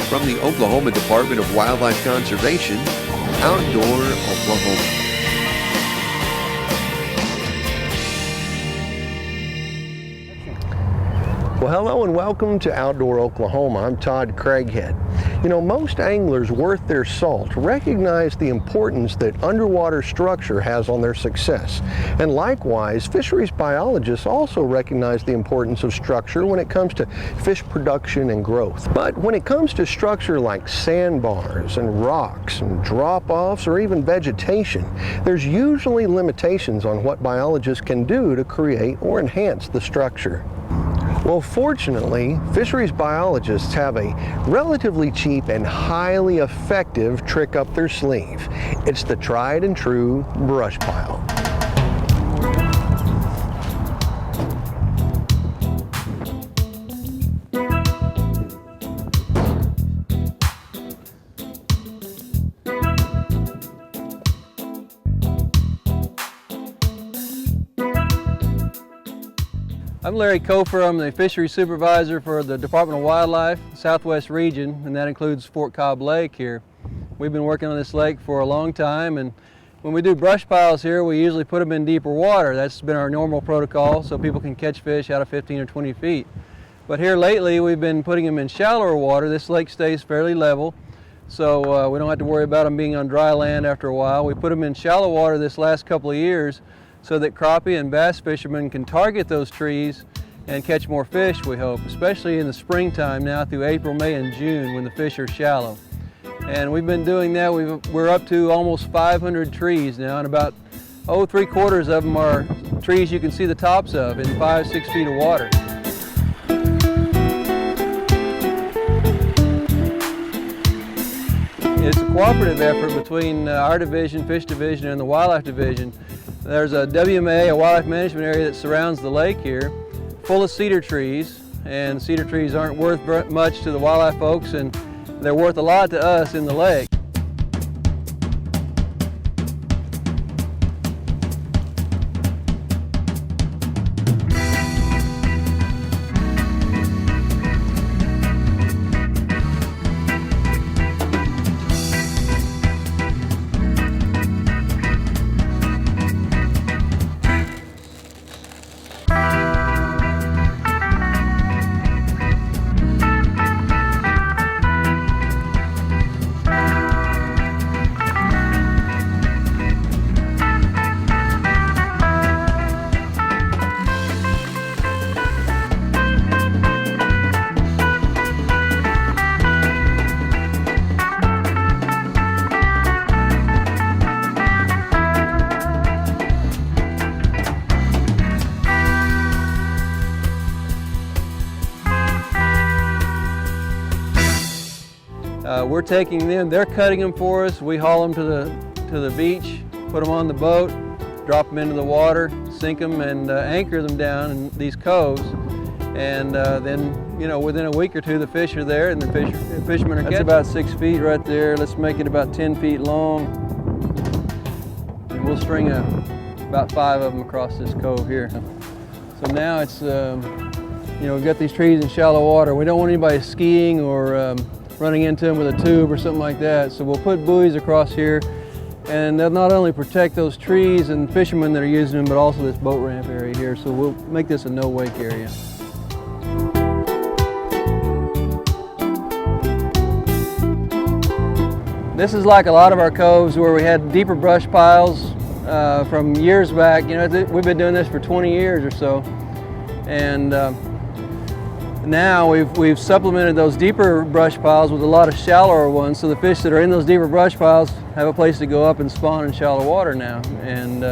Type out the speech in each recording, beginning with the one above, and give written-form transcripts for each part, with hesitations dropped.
From the Oklahoma Department of Wildlife Conservation, Outdoor Oklahoma. Well, hello and welcome to Outdoor Oklahoma. I'm Todd Craighead. You know, most anglers worth their salt recognize the importance that underwater structure has on their success. And likewise, fisheries biologists also recognize the importance of structure when it comes to fish production and growth. But when it comes to structure like sandbars and rocks and drop-offs or even vegetation, there's usually limitations on what biologists can do to create or enhance the structure. Well, fortunately, fisheries biologists have a relatively cheap and highly effective trick up their sleeve. It's the tried and true brush pile. I'm Larry Kofer. I'm the fisheries supervisor for the Department of Wildlife, Southwest region, and that includes Fort Cobb Lake here. We've been working on this lake for a long time, and when we do brush piles here, we usually put them in deeper water. That's been our normal protocol, so people can catch fish out of 15 or 20 feet. But here lately, we've been putting them in shallower water. This lake stays fairly level, so we don't have to worry about them being on dry land after a while. We put them in shallow water this last couple of years so that crappie and bass fishermen can target those trees and catch more fish, we hope, especially in the springtime now through April, May, and June when the fish are shallow. And we've been doing that. We're up to almost 500 trees now, and about 3/4 of them are trees you can see the tops of in 5-6 feet of water. It's a cooperative effort between our division, Fish Division, and the Wildlife Division. There's a WMA, a wildlife management area that surrounds the lake here, full of cedar trees, and cedar trees aren't worth much to the wildlife folks, and they're worth a lot to us in the lake. We're taking them, they're cutting them for us. We haul them to the beach, put them on the boat, drop them into the water, sink them, and anchor them down in these coves. And then, you know, within a week or two, the fish are there, and the fishermen are catching. That's about 6 feet right there. Let's make it about 10 feet long. And we'll string about 5 of them across this cove here. So now it's, you know, we've got these trees in shallow water. We don't want anybody skiing or running into them with a tube or something like that. So we'll put buoys across here, and they'll not only protect those trees and fishermen that are using them, but also this boat ramp area here. So we'll make this a no-wake area. This is like a lot of our coves where we had deeper brush piles from years back. You know, we've been doing this for 20 years or so, and now we've supplemented those deeper brush piles with a lot of shallower ones, so the fish that are in those deeper brush piles have a place to go up and spawn in shallow water now. And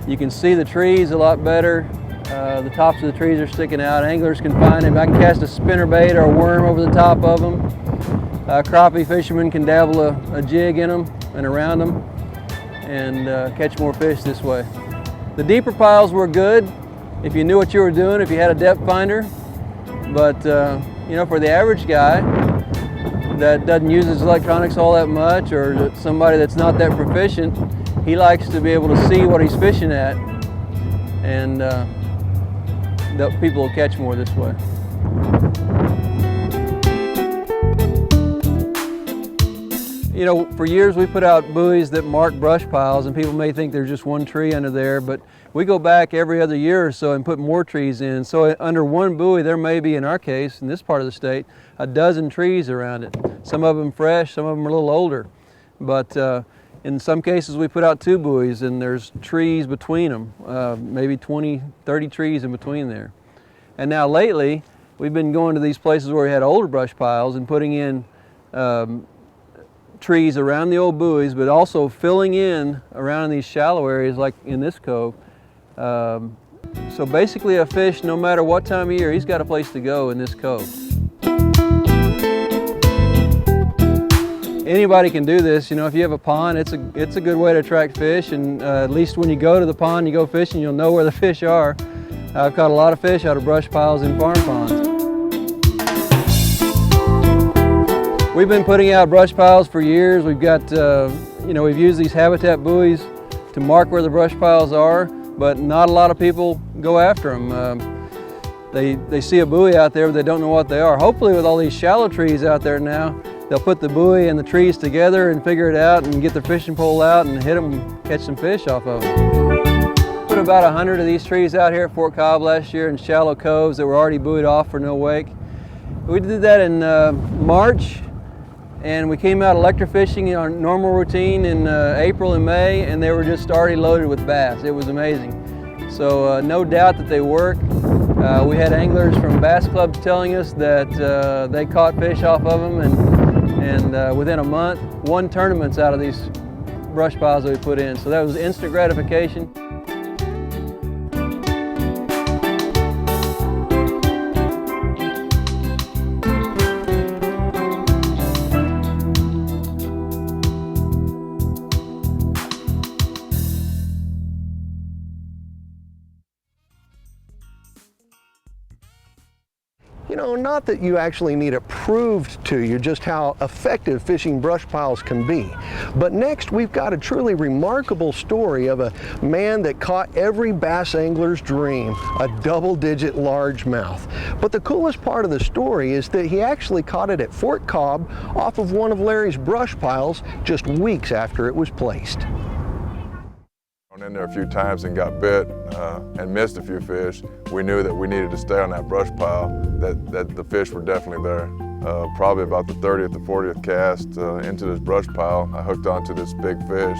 you can see the trees a lot better. The tops of the trees are sticking out. Anglers can find them. I can cast a spinnerbait or a worm over the top of them. Crappie fishermen can dabble a jig in them and around them and catch more fish this way. The deeper piles were good if you knew what you were doing, if you had a depth finder. But you know, for the average guy that doesn't use his electronics all that much, or somebody that's not that proficient, he likes to be able to see what he's fishing at, and people will catch more this way. You know, for years we put out buoys that mark brush piles, and people may think there's just one tree under there, but we go back every other year or so and put more trees in. So under one buoy there may be, in our case, in this part of the state, a dozen trees around it. Some of them fresh, some of them are a little older. But in some cases we put out 2 buoys and there's trees between them, maybe 20, 30 trees in between there. And now lately we've been going to these places where we had older brush piles and putting in trees around the old buoys, but also filling in around these shallow areas like in this cove. So basically a fish, no matter what time of year, he's got a place to go in this cove. Anybody can do this. You know, if you have a pond, it's a good way to attract fish, and at least when you go to the pond, you go fishing, you'll know where the fish are. I've caught a lot of fish out of brush piles in farm ponds. We've been putting out brush piles for years. We've got, you know, we've used these habitat buoys to mark where the brush piles are, but not a lot of people go after them. They see a buoy out there, but they don't know what they are. Hopefully with all these shallow trees out there now, they'll put the buoy and the trees together and figure it out and get their fishing pole out and hit them, catch some fish off of them. Put about 100 of these trees out here at Fort Cobb last year in shallow coves that were already buoyed off for no wake. We did that in March, and we came out electrofishing in our normal routine in April and May, and they were just already loaded with bass. It was amazing. So no doubt that they work. We had anglers from bass clubs telling us that they caught fish off of them, and within a month, won tournaments out of these brush piles that we put in. So that was instant gratification. You know, not that you actually need it proved to you just how effective fishing brush piles can be. But next we've got a truly remarkable story of a man that caught every bass angler's dream, a double-digit largemouth. But the coolest part of the story is that he actually caught it at Fort Cobb off of one of Larry's brush piles just weeks after it was placed. Went in there a few times and got bit and missed a few fish. We knew that we needed to stay on that brush pile, that the fish were definitely there. Probably about the 30th or 40th cast into this brush pile, I hooked onto this big fish.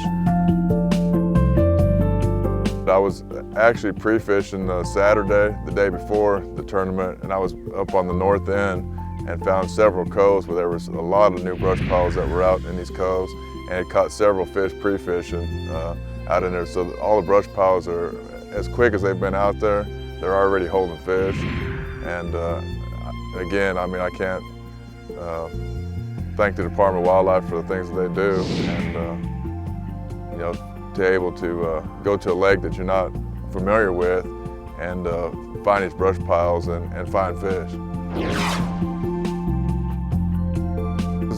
I was actually pre-fishing Saturday, the day before the tournament, and I was up on the north end and found several coves where there was a lot of new brush piles that were out in these coves, and it caught several fish pre-fishing out in there. So all the brush piles are, as quick as they've been out there, they're already holding fish. And again, I mean, I can't thank the Department of Wildlife for the things that they do. And you know, to be able to go to a lake that you're not familiar with and find these brush piles and find fish.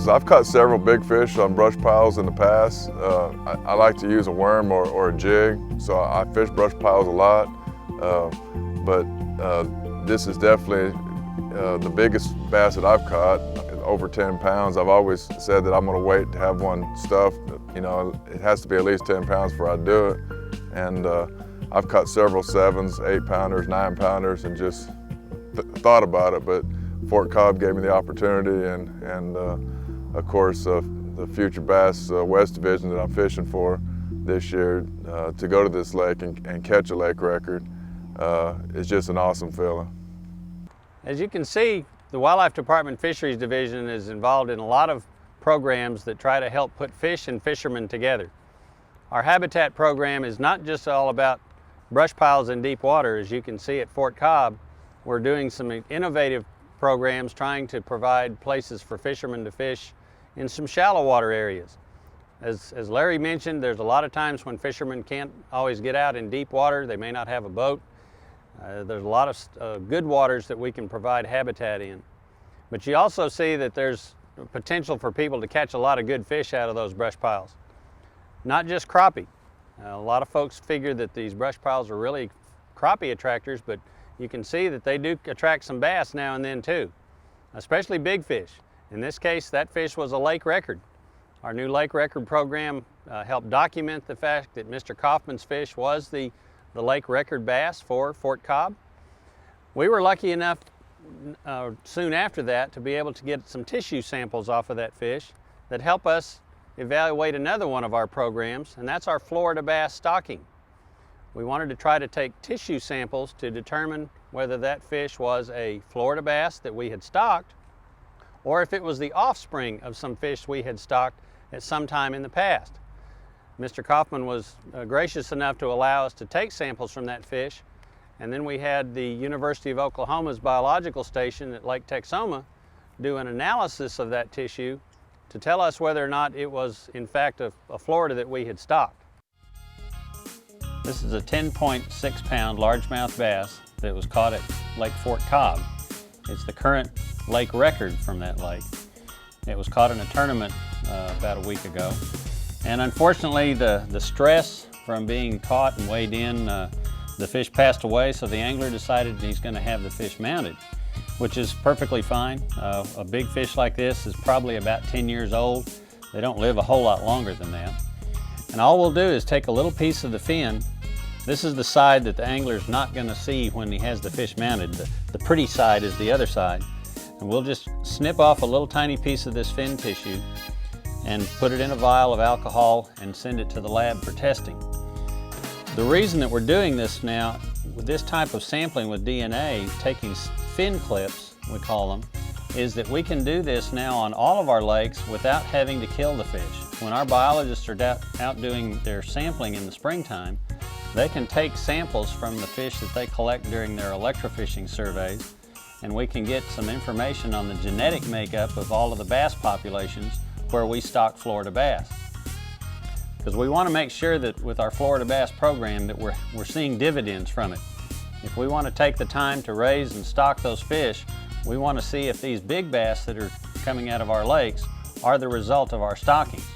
I've caught several big fish on brush piles in the past. I like to use a worm or a jig, so I fish brush piles a lot. But this is definitely the biggest bass that I've caught, over 10 pounds. I've always said that I'm gonna wait to have one stuffed. You know, it has to be at least 10 pounds before I do it. And I've caught several 7s, 8-pounders, 9-pounders, and just thought about it. But Fort Cobb gave me the opportunity, and of course, the Future Bass West Division that I'm fishing for this year, to go to this lake and catch a lake record is just an awesome feeling. As you can see, the Wildlife Department Fisheries Division is involved in a lot of programs that try to help put fish and fishermen together. Our habitat program is not just all about brush piles in deep water. As you can see at Fort Cobb, we're doing some innovative programs trying to provide places for fishermen to fish in some shallow water areas. As Larry mentioned, there's a lot of times when fishermen can't always get out in deep water. They may not have a boat. There's a lot of good waters that we can provide habitat in. But you also see that there's potential for people to catch a lot of good fish out of those brush piles. Not just crappie. A lot of folks figure that these brush piles are really crappie attractors, but you can see that they do attract some bass now and then too, especially big fish. In this case, that fish was a lake record. Our new lake record program helped document the fact that Mr. Kaufman's fish was the lake record bass for Fort Cobb. We were lucky enough soon after that to be able to get some tissue samples off of that fish that help us evaluate another one of our programs, and that's our Florida bass stocking. We wanted to try to take tissue samples to determine whether that fish was a Florida bass that we had stocked or if it was the offspring of some fish we had stocked at some time in the past. Mr. Kaufman was gracious enough to allow us to take samples from that fish, and then we had the University of Oklahoma's biological station at Lake Texoma do an analysis of that tissue to tell us whether or not it was in fact a Florida that we had stocked. This is a 10.6 pound largemouth bass that was caught at Lake Fort Cobb. It's the current lake record from that lake. It was caught in a tournament about a week ago. And unfortunately, the stress from being caught and weighed in, the fish passed away, so the angler decided he's going to have the fish mounted, which is perfectly fine. A big fish like this is probably about 10 years old. They don't live a whole lot longer than that. And all we'll do is take a little piece of the fin. This is the side that the angler's not going to see when he has the fish mounted. The pretty side is the other side. And we'll just snip off a little tiny piece of this fin tissue and put it in a vial of alcohol and send it to the lab for testing. The reason that we're doing this now, with this type of sampling with DNA, taking fin clips, we call them, is that we can do this now on all of our lakes without having to kill the fish. When our biologists are out doing their sampling in the springtime, they can take samples from the fish that they collect during their electrofishing surveys, and we can get some information on the genetic makeup of all of the bass populations where we stock Florida bass. Because we want to make sure that with our Florida bass program that we're seeing dividends from it. If we want to take the time to raise and stock those fish, we want to see if these big bass that are coming out of our lakes are the result of our stockings.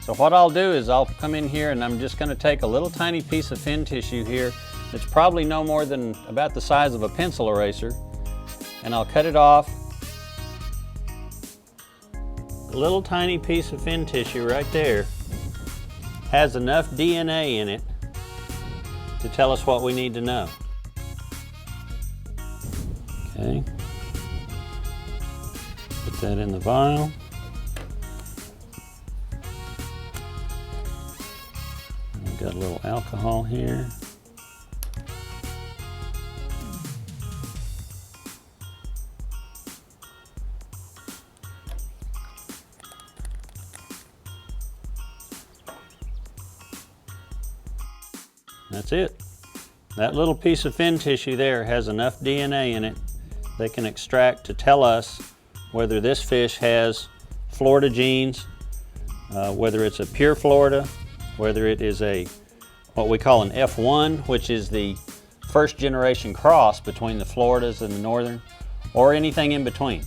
So what I'll do is I'll come in here and I'm just going to take a little tiny piece of fin tissue here that's probably no more than about the size of a pencil eraser, and I'll cut it off. A little tiny piece of fin tissue right there has enough DNA in it to tell us what we need to know. Okay. Put that in the vial. We've got a little alcohol here. That's it. That little piece of fin tissue there has enough DNA in it they can extract to tell us whether this fish has Florida genes, whether it's a pure Florida, whether it is what we call an F1, which is the first generation cross between the Floridas and the Northern, or anything in between.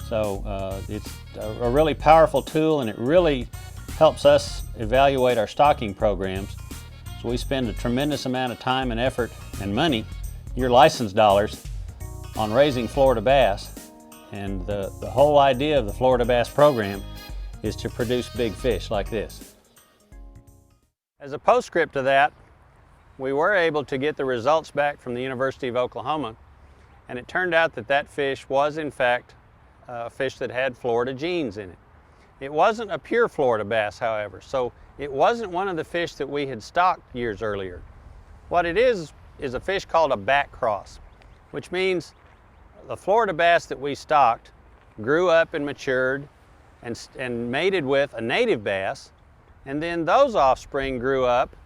So it's a really powerful tool, and it really helps us evaluate our stocking programs. So we spend a tremendous amount of time and effort and money, your license dollars, on raising Florida bass. And the whole idea of the Florida bass program is to produce big fish like this. As a postscript to that, we were able to get the results back from the University of Oklahoma, and it turned out that that fish was in fact a fish that had Florida genes in it. It wasn't a pure Florida bass, however, so it wasn't one of the fish that we had stocked years earlier. What it is a fish called a back cross, which means the Florida bass that we stocked grew up and matured and mated with a native bass, and then those offspring grew up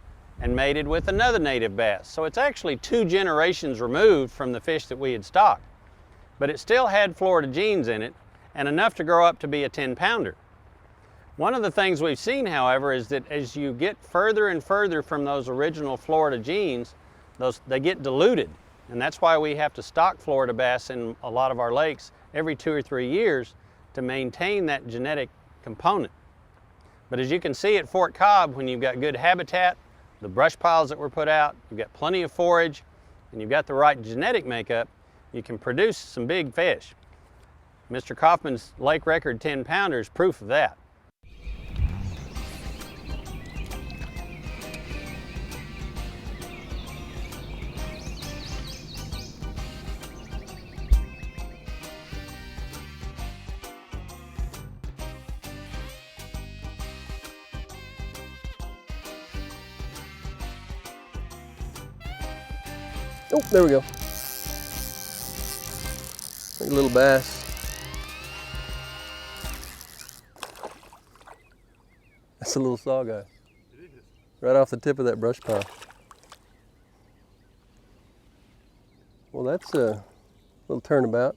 and mated with another native bass. So it's actually 2 generations removed from the fish that we had stocked. But it still had Florida genes in it, and enough to grow up to be a 10-pounder. One of the things we've seen, however, is that as you get further and further from those original Florida genes, they get diluted. And that's why we have to stock Florida bass in a lot of our lakes every 2 or 3 years to maintain that genetic component. But as you can see at Fort Cobb, when you've got good habitat, the brush piles that were put out, you've got plenty of forage, and you've got the right genetic makeup, you can produce some big fish. Mr. Kaufman's lake record 10-pounder is proof of that. Oh, there we go. Like a little bass. That's a little saw guy. Right off the tip of that brush pile. Well, that's a little turnabout.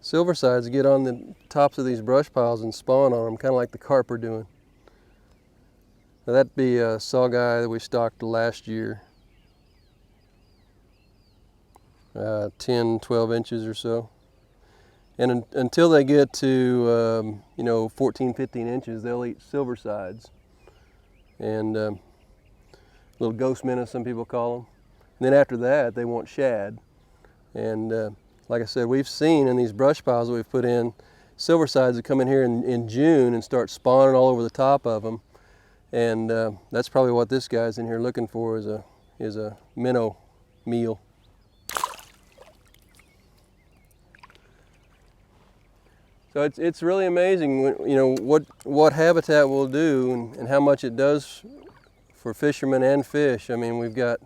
Silversides get on the tops of these brush piles and spawn on them, kind of like the carp are doing. Now that'd be a saw guy that we stocked last year. 10, 12 inches or so. And until they get to, 14, 15 inches, they'll eat silversides. And little ghost minnows, some people call them. And then after that, they want shad. And like I said, we've seen in these brush piles that we've put in, silversides that come in here in June and start spawning all over the top of them. And that's probably what this guy's in here looking for, is a minnow meal. So it's really amazing, what habitat will do and how much it does for fishermen and fish. I mean, we've got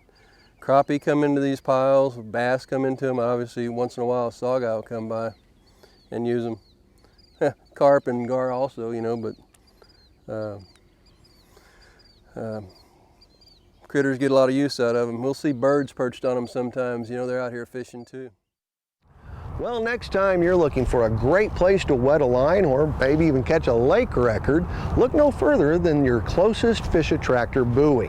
crappie come into these piles, bass come into them. Obviously, once in a while, a saw guy will come by and use them. Carp and gar also, but critters get a lot of use out of them. We'll see birds perched on them sometimes. They're out here fishing too. Well, next time you're looking for a great place to wet a line or maybe even catch a lake record, look no further than your closest fish attractor buoy.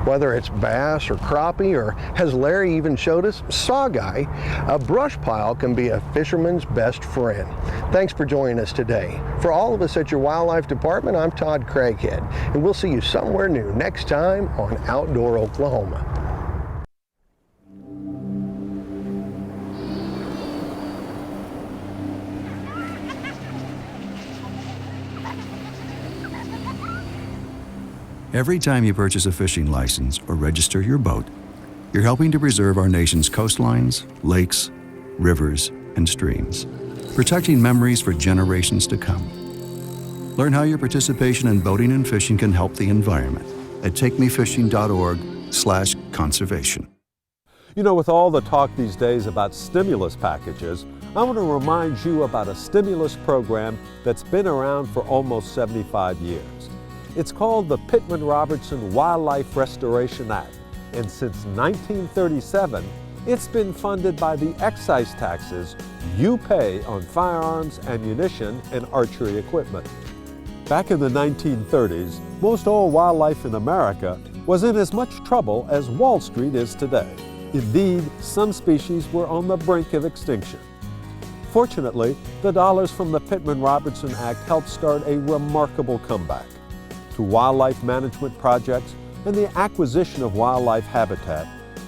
Whether it's bass or crappie, or as Larry even showed us, saw guy, a brush pile can be a fisherman's best friend. Thanks for joining us today. For all of us at your wildlife department, I'm Todd Craighead, and we'll see you somewhere new next time on Outdoor Oklahoma. Every time you purchase a fishing license or register your boat, you're helping to preserve our nation's coastlines, lakes, rivers, and streams, protecting memories for generations to come. Learn how your participation in boating and fishing can help the environment at takemefishing.org/conservation. With all the talk these days about stimulus packages, I want to remind you about a stimulus program that's been around for almost 75 years. It's called the Pittman-Robertson Wildlife Restoration Act, and since 1937, it's been funded by the excise taxes you pay on firearms, ammunition, and archery equipment. Back in the 1930s, most all wildlife in America was in as much trouble as Wall Street is today. Indeed, some species were on the brink of extinction. Fortunately, the dollars from the Pittman-Robertson Act helped start a remarkable comeback. Through wildlife management projects and the acquisition of wildlife habitat,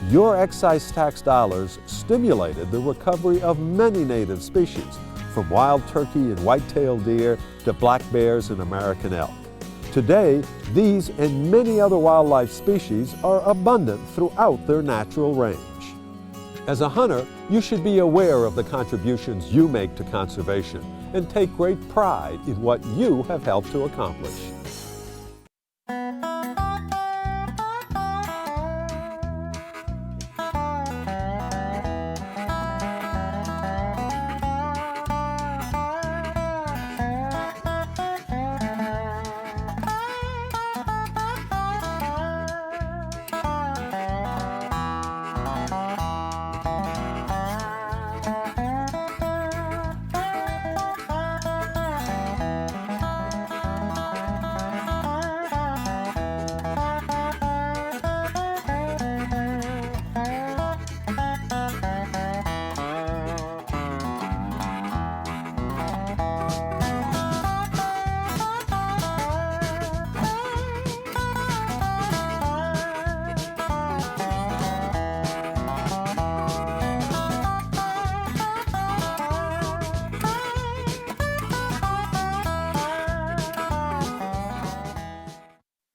your excise tax dollars stimulated the recovery of many native species, from wild turkey and white-tailed deer to black bears and American elk. Today, these and many other wildlife species are abundant throughout their natural range. As a hunter, you should be aware of the contributions you make to conservation and take great pride in what you have helped to accomplish.